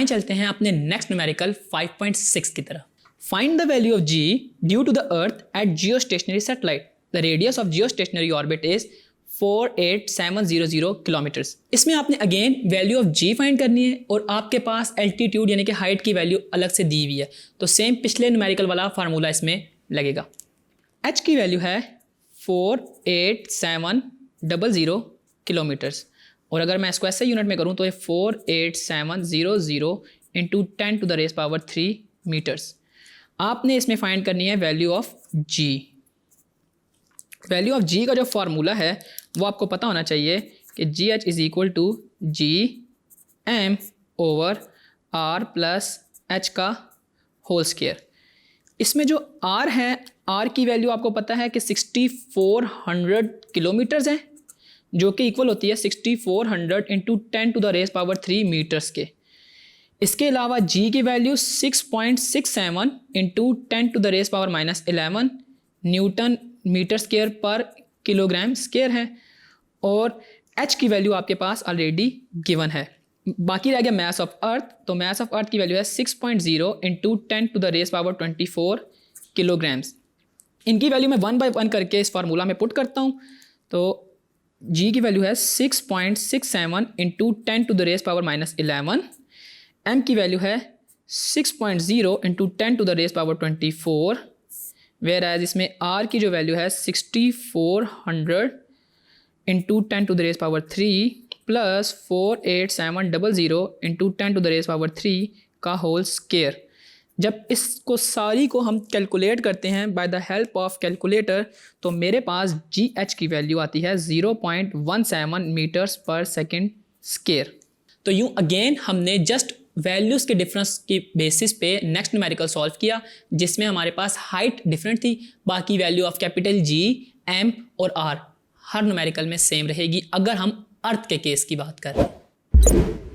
आए चलते हैं अपने नेक्स्ट न्यूमेरिकल 5.6 की तरफ। Find the value of g due to the earth at geostationary satellite. The radius of geostationary orbit is 48700 kilometres. इसमें आपने again value of g find करनी है और आपके पास एल्टीट्यूड यानी कि हाइट की वैल्यू अलग से दी हुई है, तो सेम पिछले न्यूमेरिकल वाला फार्मूला इसमें लगेगा। एच की वैल्यू है 48700 किलोमीटर्स, और अगर मैं इसको ऐसे यूनिट में करूँ तो ये 48700 into 10 to the raise power 3 meters. आपने इसमें फाइंड करनी है value of G. Value of G का जो फार्मूला है वो आपको पता होना चाहिए कि G H is equal to G M over R plus H का होल स्क्वायर। इसमें जो आर है, आर की वैल्यू आपको पता है कि 6400 किलोमीटर्स है, जो कि इक्वल होती है 6400 into 10 to the raise power 3 metres के। इसके अलावा जी की value 6.67 into 10 to the raise power -11 newton metre square per kilogram square है, और एच की वैल्यू आपके पास ऑलरेडी गिवन है। बाकी रह गया मास ऑफ अर्थ, तो मास ऑफ अर्थ की वैल्यू है 6.0 into 10 to the raise power 24 kilograms. इनकी वैल्यू मैं 1 बाय 1 करके इस फार्मूला में पुट करता हूँ। तो जी की वैल्यू है 6.67 into 10 to the raise power -11, M की वैल्यू है 6.0 into 10 to the raise power 24, whereas इसमें आर की जो वैल्यू है 6400 into 10 to the raise power 3 plus 48700 into 10 to the raise power 3 का होल स्क्वायर। जब इसको सारी को हम कैलकुलेट करते हैं by the help of calculator, तो मेरे पास जी एच की वैल्यू आती है 0.17 मीटर्स पर सेकेंड स्क्वायर। तो यूँ अगेन हमने जस्ट वैल्यूज़ के डिफरेंस की बेसिस पे नेक्स्ट न्यूमेरिकल सॉल्व किया, जिसमें हमारे पास हाइट डिफरेंट थी, बाकी value of capital G, M और आर हर न्यूमेरिकल में सेम रहेगी अगर हम अर्थ के केस की बात करें।